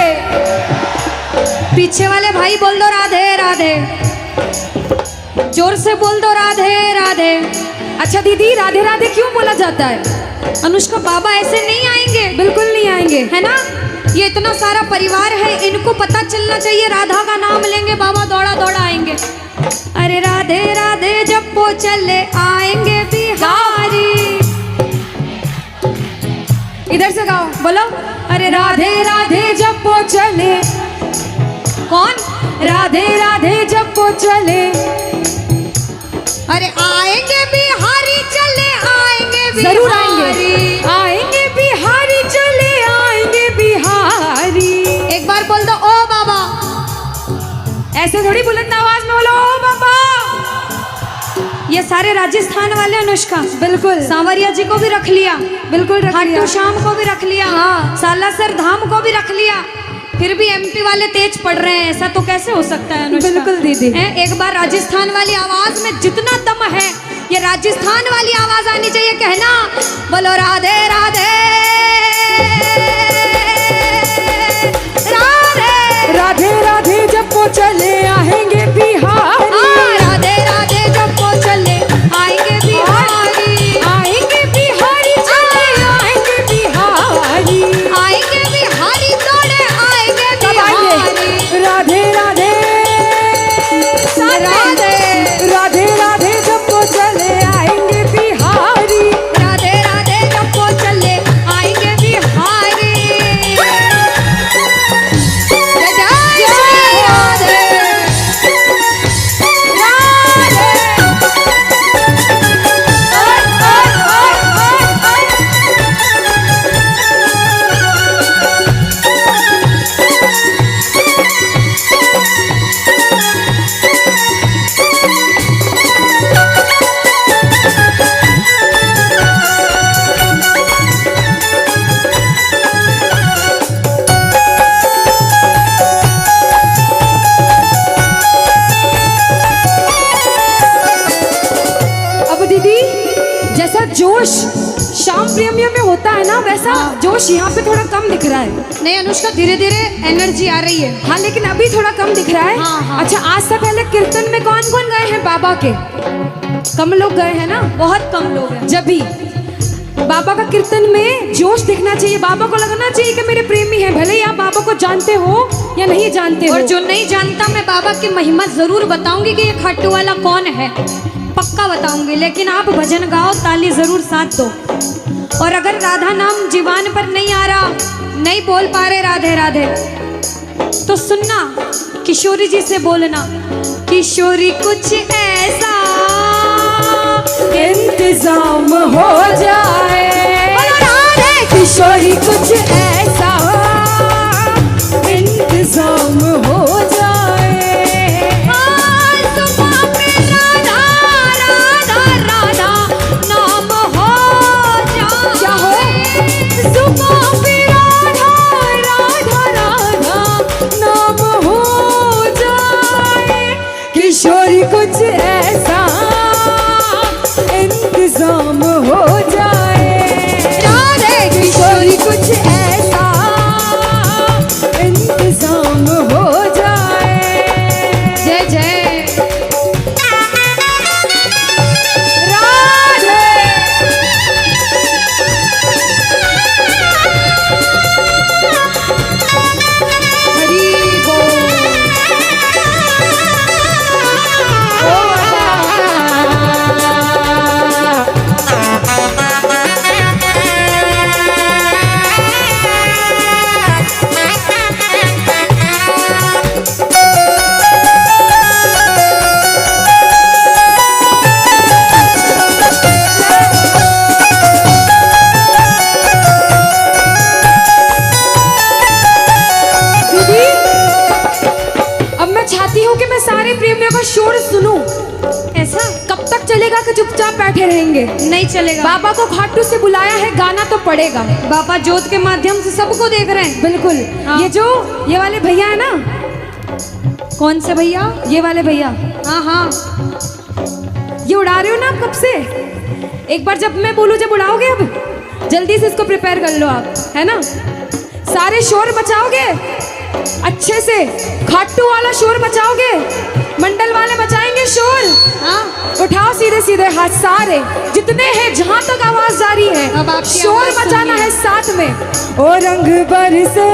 पीछे वाले भाई बोल दो राधे राधे। जोर से बोल दो राधे राधे। अच्छा दीदी, राधे राधे क्यों बोला जाता है? अनुष्का, बाबा ऐसे नहीं आएंगे, बिल्कुल नहीं आएंगे, है ना। ये इतना सारा परिवार है, इनको पता चलना चाहिए राधा का नाम लेंगे बाबा दौड़ा दौड़ा आएंगे। अरे राधे राधे जब वो चले आएंगे बिहारी। इधर से गाओ, बोलो। अरे राधे राधे जब वो चले। कौन? राधे राधे जब वो चले। अरे आएंगे बिहारी चले आएंगे बिहारी। जरूर आएंगे, आएंगे बिहारी चले आएंगे बिहारी। एक बार बोल दो ओ बाबा। ऐसे थोड़ी बुलंद आवाज में बोलो ओ बाबा। ये सारे राजस्थान वाले अनुष्का। बिल्कुल। सांवरिया जी को भी रख लिया, बिल्कुल रख लिया। खाटू श्याम को भी रख लिया, हाँ। सालासर धाम को भी रख लिया। फिर भी एमपी वाले तेज पड़ रहे हैं, ऐसा तो कैसे हो सकता है अनुष्का? बिल्कुल दीदी। एक बार राजस्थान वाली आवाज में जितना दम है, ये राजस्थान वाली आवाज आनी चाहिए। कहना बोलो राधे राधे राधे राधे राधे जब वो चले आएंगे बिहारी। राधे राधे जब वो चले आएंगे बिहारी। आएंगे बिहारी चले आएंगे बिहारी। आएंगे बिहारी दौड़े आएंगे कब आएंगे? बिहारी। राधे राधे राधे राधे राधे जब वो चले आएंगे बिहारी। राधे राधे जब वो चले आएंगे बिहारी। जय जय श्री राधे अब दीदी, जैसा जोश शाम प्रेमियों में होता है ना, वैसा जोश यहाँ पे थोड़ा कम दिख रहा है। नहीं अनुष्का, धीरे धीरे एनर्जी आ रही है। हाँ, लेकिन अभी थोड़ा कम दिख रहा है। हाँ, हाँ। अच्छा, आज से पहले कीर्तन में कौन कौन गए हैं बाबा के? कम लोग गए हैं ना, बहुत कम लोग हैं। जब भी बाबा का कीर्तन में जोश दिखना चाहिए, बाबा को लगना चाहिए कि मेरे प्रेमी हैं, भले ही आप बाबा को जानते हो या नहीं जानते और हो। जो नहीं जानता, मैं बाबा की महिमा जरूर बताऊंगी कि ये खाटू वाला कौन है, पक्का बताऊंगी। लेकिन आप भजन गाओ, ताली जरूर साथ दो। और अगर राधा नाम जीवान पर नहीं आ रहा, नहीं बोल पा रहे राधे राधे, तो सुनना, किशोरी जी से बोलना, किशोरी कुछ ऐसा इंतजाम हो जाए। बोलो राधे। किशोरी कुछ के चुपचाप बैठे रहेंगे? नहीं चलेगा। बाबा को खाटू से बुलाया है, गाना तो पड़ेगा। बाबा जोत के माध्यम से सबको देख रहे हैं। बिल्कुल। हाँ। ये वाले भैया है ना, कौन से भैया? ये वाले भैया, हाँ हाँ, ये उड़ा रहे हो ना आप कब से? एक बार जब मैं बोलूं, जब उड़ाओगे, अब जल्दी से इसको प्रिपेयर कर लो आप, है ना? सारे शोर मचाओगे अच्छे से, खाटू वाला शोर मचाओगे, मंडल वाले मचाएंगे शोर। हाँ। उठाओ सीधे सीधे हाथ सारे जितने हैं, जहां तक आवाज जा रही है, अब आपकी शोर आवाज मचाना सुनिए। है साथ में। ओ रंग बरसे,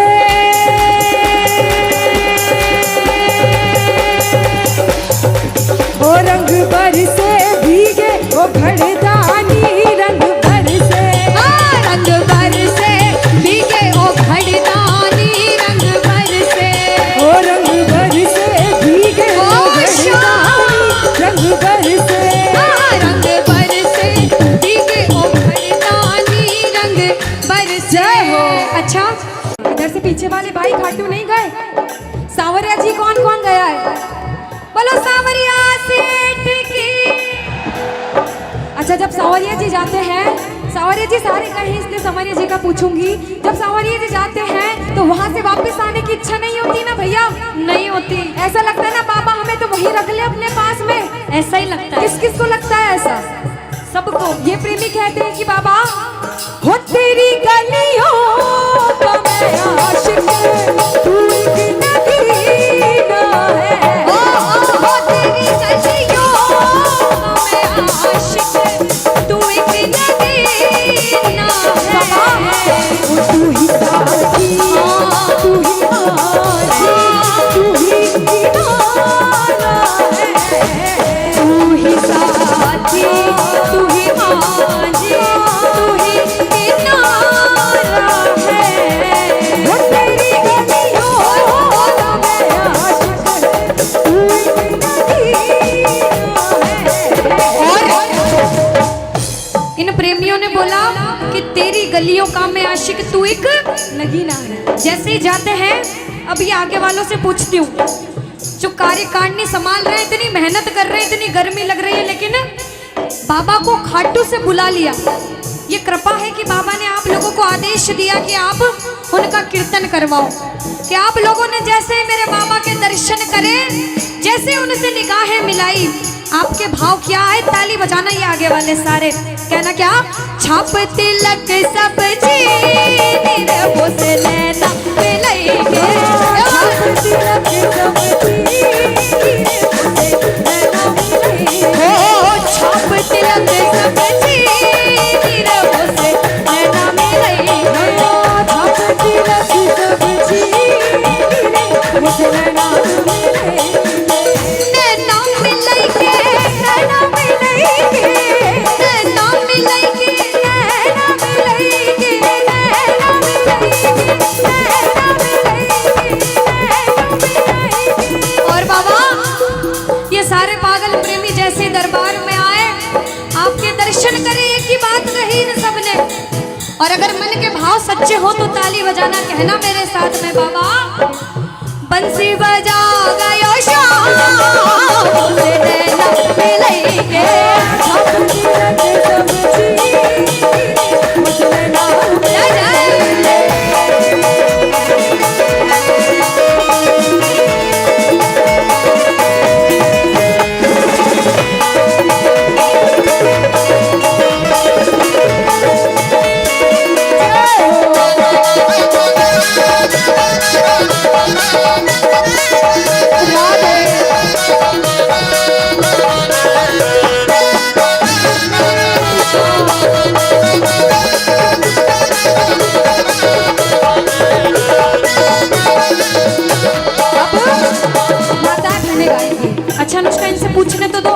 ओ रंग बरसे भीगे, ओ घड़दानी रंग बरसे। रंग बरसे भीगे, ओ घड़दानी रंग बरसे। ओ रंग बरसे भीगे, ओ घड़दानी रंग बरसे। रंग बरसे भीगे, ओ घड़दानी रंग बरसे। जय हो। अच्छा, इधर से पीछे वाले भाई खाटू नहीं गए? सांवरिया जी कौन कौन गया है? बोलो सांवरिया सेठ की। अच्छा, जब सांवरिया जी जाते हैं, सांवरिया जी सारे कहीं, इसलिए सांवरिया जी का पूछूंगी, जब सांवरिया जी जाते हैं तो वहां से वापस आने की इच्छा नहीं होती ना भैया? नहीं होती। ऐसा लगता है ना, बाबा हमें तो वही रख ले अपने पास में। ऐसा ही लगता है। किस किस को लगता है ऐसा? सबको। ये प्रेमी कहते हैं कि बाबा हो तेरी गलियों का मैं आशिक, तू एक नगीना है। हो तेरी गलियों का मैं आशिक, तू एक नगीना है। वो तू ही साथी, तू ही माझी, तू ही किनारा है। तू ही साथी, तू ही माझी, तू ही किनारा है। वो तेरी गलियों का मैं आशिक, तू एक नगीना है। इन प्रेमियों ने बोला कि तेरी गलियों का मैं आशिक, तू एक नगीना है। जैसे ही जाते हैं, अब ये आगे वालों से पूछती हूँ, जो कार्यकारिणी संभाल रहे हैं, इतनी मेहनत कर रहे हैं, इतनी गर्मी लग रही है, लेकिन बाबा को खाटू से बुला लिया। ये कृपा है कि बाबा ने आप लोगों को आदेश दिया कि आप उनका कीर्तन करवाओ, कि आप लोगों ने जैसे मेरे बाबा के दर्शन करे, जैसे उनसे निगाहें मिलाई, आपके भाव क्या है? ताली बजाना ये आगे वाले सारे, कहना क्या? छाप तिलक सब वो से लेना मिलेंगे, तिलक सब ओ छाप तिलक सब वो से लेना मिलेंगे, छाप तिलक सब मुझे नैना नैना मिलेंगे, नैना मिलेंगे, नैना मिलेंगे, नैना मिलेंगे, नैना मिलेंगे, नैना मिलेंगे। और बाबा, ये सारे पागल प्रेमी जैसे दरबार में आए, आपके दर्शन करे, एक ही बात कही इन सबने। और अगर मन के भाव सच्चे हो तो ताली बजाना, कहना मेरे साथ में, बाबा बंसी बजा गयो श्याम, मुझे नैना मिलेंगे, छाप तिलक सब मुझे नैना जय जय। अच्छा अनुष्का, इनसे पूछने तो दो,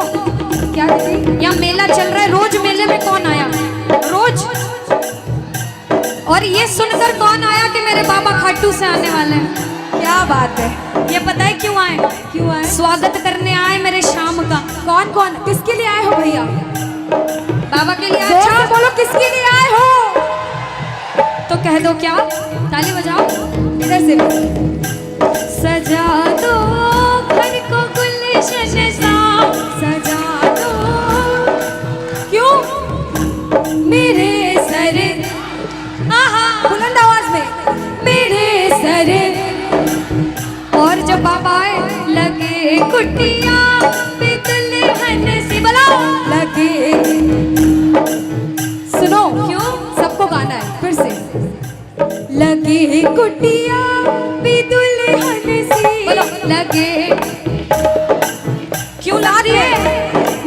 क्या दीदी? यहाँ मेला चल रहा है, रोज मेले में कौन आया? रोज। और ये सुनकर कौन आया कि मेरे बाबा खाटू से आने वाले हैं? क्या बात है। ये पता है क्यों आए? क्यों आए? स्वागत करने आए मेरे शाम का। कौन कौन, किसके लिए आए हो भैया? बाबा के लिए। जोर अच्छा से बोलो, किसके लिए आए हो? तो कह दो क्या, ताली बजाओ। इधर से सजा दो घर को गुलशन सा, सजा दो लगे कुटिया भी दुल्हन सी, लगे क्यों ला रही है?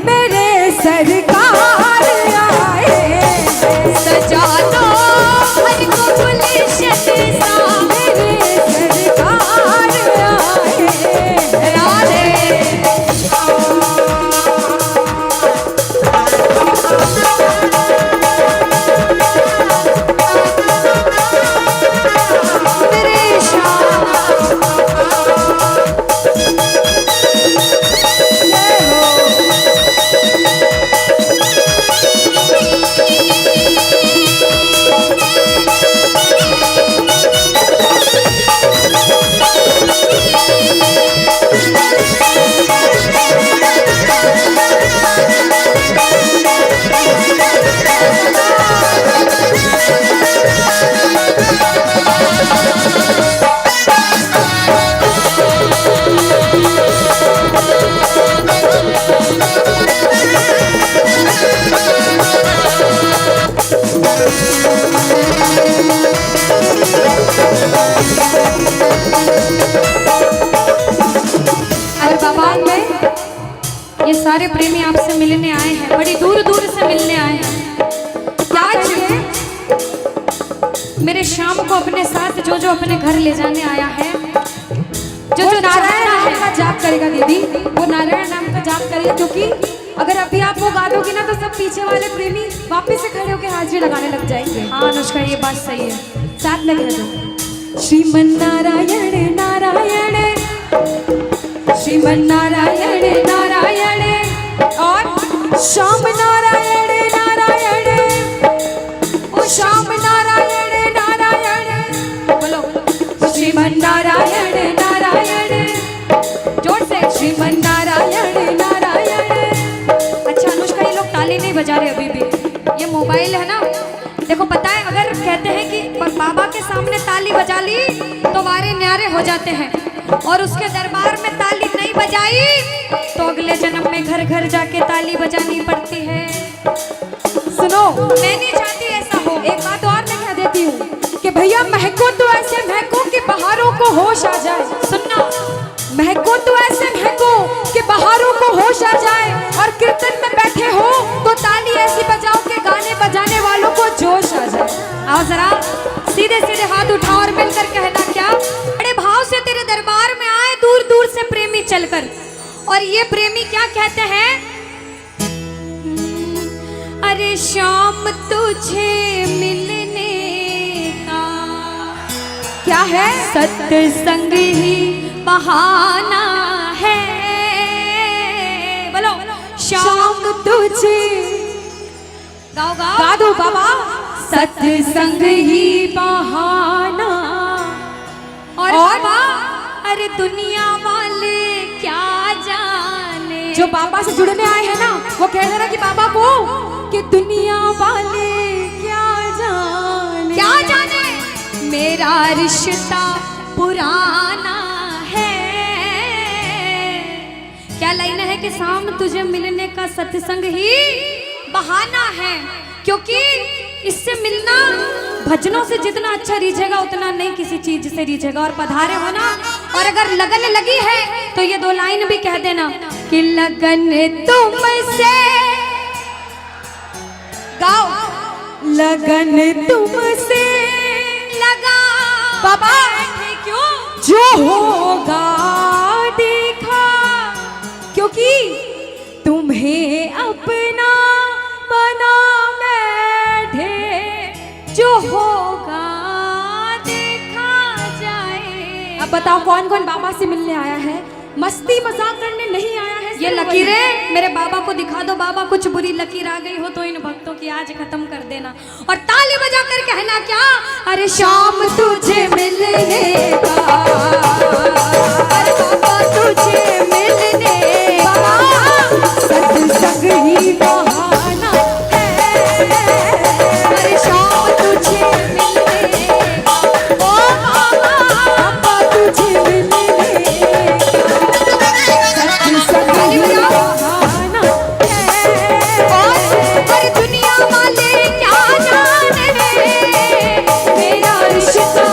मेरे सरकार आए, सजा दो हर को गुलशन सा, मेरे सरकार आए, राधे मेरे श्याम। अरे बाबा में ये सारे प्रेमी आपसे मिलने आए हैं, बड़ी दूर दूर से मिलने आए हैं। आज मेरे शाम को अपने साथ जो जो अपने घर ले जाने आया है, जो जो नारायण चाहता नाम का है, जाप करेगा दीदी, वो नारायण नाम का जाप करेगा, क्योंकि अगर अभी आप वो गा दोगी ना तो सब पीछे वाले प्रेमी वापस से खड़े होकर हाजिरी लगाने लग जाएंगे। हाँ अनुष्का ये बात सही है। साथ में कह दो, श्रीमन नारायण नारायण, श्रीमन नारायण नारायण, और श्याम नारायण नारायण, ओ श्याम नारायण नारायण, बोलो श्रीमन नारायण नारायण, जोर से। श्रीमन नारायण नारायण। अच्छा अनुष्का ये लोग ताली नहीं बजा रहे अभी भी, ये मोबाइल है ना। देखो पता है, अगर कहते हैं कि बाबा के सामने ताली बजा ली तो वारे न्यारे हो जाते हैं, और उसके दरबार में ताली नहीं बजाई तो अगले जन्म में घर घर जाके ताली बजानी पड़ती है। सुनो, मैं नहीं चाहती ऐसा हो। एक बात और मैं कह देती हूँ कि भैया महको तो ऐसे महको कि बहारों को होश आ जाए। सुनना, महको तो ऐसे महको कि बहारों को होश आ जाए, और कीर्तन में बैठे हो तो ताली ऐसी बजाओ कि गाने बजाने वालों को जोश आ जाए। आओ जरा सीधे सीधे हाथ उठाओ और मिलकर कहना क्या, बड़े भाव से तेरे दरबार में आए दूर दूर से प्रेमी चलकर, और ये प्रेमी क्या कहते हैं, अरे शाम तुझे मिलने का क्या है? सत्संग ही बहाना है। बोलो शाम तुझे गाओ गाओ गा दो बाबा, सत्संग ही बहाना। और बाबा, अरे दुनिया वाले क्या जाने, जो बाबा से जुड़ने आए हैं ना, वो कह रहे ना कि बाबा को कि दुनिया वाले क्या जाने, क्या जाने मेरा रिश्ता पुराना है। क्या लाइन है कि शाम तुझे मिलने का सत्संग ही बहाना है, क्योंकि इससे मिलना भजनों से जितना अच्छा रीझेगा उतना नहीं किसी चीज से रीझेगा। और पधारे हो ना, और अगर लगन लगी है तो ये दो लाइन भी कह देना कि लगन तुमसे, गाओ लगन तुमसे लगा बाबा, क्यों जो होगा देखा, क्योंकि तुम्हें अपना बना बैठे, जो होगा देखा जाए। अब बताओ कौन कौन बाबा से मिलने आया है? मस्ती मजाक करने नहीं आया है। ये लकीरें मेरे बाबा को दिखा दो, बाबा कुछ बुरी लकीर आ गई हो तो इन भक्तों की आज खत्म कर देना, और ताली बजा कर कहना क्या, अरे शाम तुझे मिलने का, अरे बाबा तुझे मिलने का, सत्संग ही बहाना है, अरे शाम तुझे मिलने का, ओ बाबा तुझे मिलने सत्संग ही बहाना है। अरे दुनिया वाले क्या जाने मेरा रिश्ता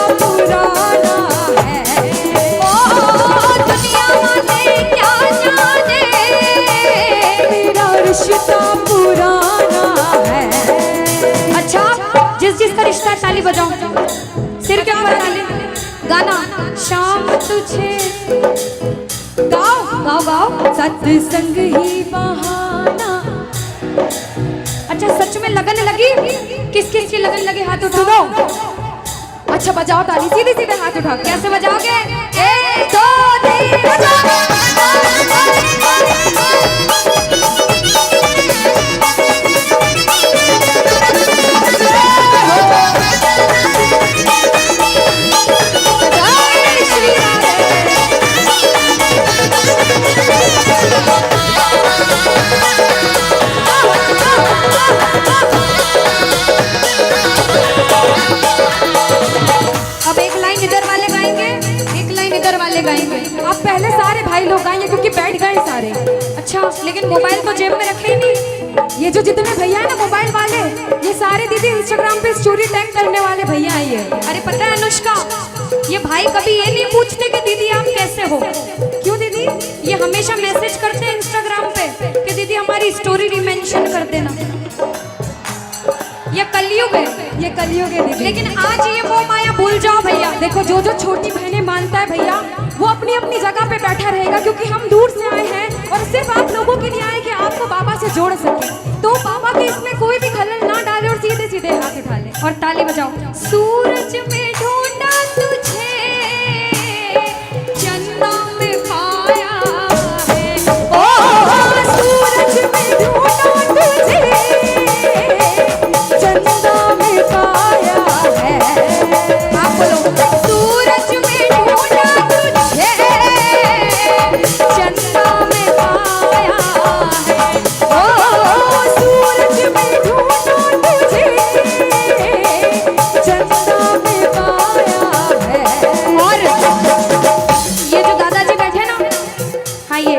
बार ताली बजाओ, सिर के ऊपर ताली। गाना शाम तुझे गाओ गाओ गाओ। सत्संग ही बहाना। अच्छा सच में लगन लगी? किस किस की लगन लगी? हाथ उठाओ। सुनो, अच्छा बजाओ ताली, सीधे सीधे हाथ उठा के। कैसे बजाओगे? 1 2 3 बजाओ। अब एक लाइन इधर वाले गाएंगे, एक लाइन इधर वाले गाएंगे। आप पहले सारे भाई लोग गाएंगे क्योंकि बैठ गए सारे। अच्छा लेकिन मोबाइल तो जेब में रखे ही नहीं। ये जो जितने भैया है ना मोबाइल वाले, ये सारे दीदी इंस्टाग्राम पे स्टोरी टैग करने वाले भैया हैं ये। अरे पता है अनुष्का, ये भाई कभी ये नहीं पूछते कि दीदी आप कैसे हो। क्यों दीदी? ये हमेशा मैसेज करते हैं इंस्टाग्राम पे कि दीदी हमारी स्टोरी रिमेंशन कर देना। ये कलयुग है, ये कलयुग है दीदी। लेकिन आज ये वो माया भूल जाओ भैया। देखो जो जो छोटी बहनें मानता है भैया, वो अपनी अपनी जगह पे बैठा रहेगा, क्योंकि हम दूर से आए हैं और सिर्फ आप लोगों के लिए आए कि आपको बाबा से जोड़ सके। तो बाबा के इसमें कोई भी खलल ना डाले और सीधे सीधे हाथ उठा ले और ताली बजाओ। सूरज में ढूंढा तुझे, चंदा में पाया है। ओ सूरज में ढूंढा तुझे, चंदा में पाया है। आप बोलो। सूरज में ढूंढा तुझे, चंदा में पाया है। ओ सूरज में ढूंढा तुझे, चंदा में पाया है। और ये जो दादाजी बैठे ना, हाँ ये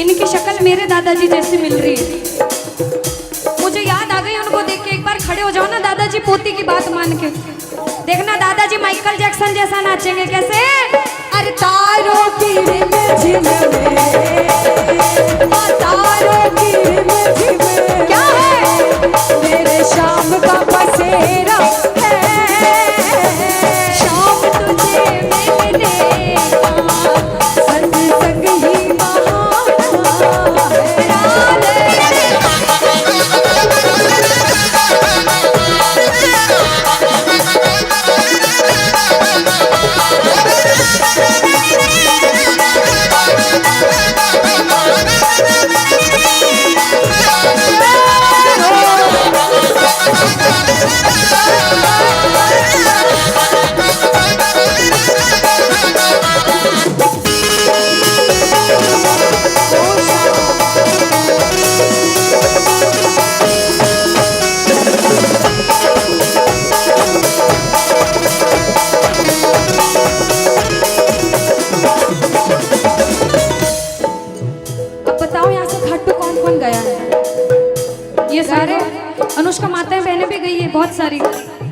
इनकी शक्ल मेरे दादाजी जैसी मिल रही है। मुझे याद आ गई उनको देख के। एक बार खड़े हो जाओ ना दादाजी पोती की बात मान के, देखना दादाजी माइकल जैक्सन जैसा नाचेंगे। कैसे? अरे तारों की रिमझिम में, तारों की रिमझिम में क्या है? मेरे शाम का बसेरा है। शाम तुझे मिलने का सत्संग ही बहाना है। अब बताओ यहाँ से घाट पे कौन कौन गया है? ये सारे अनुष्का माताएं बहनें भी गई है बहुत सारी।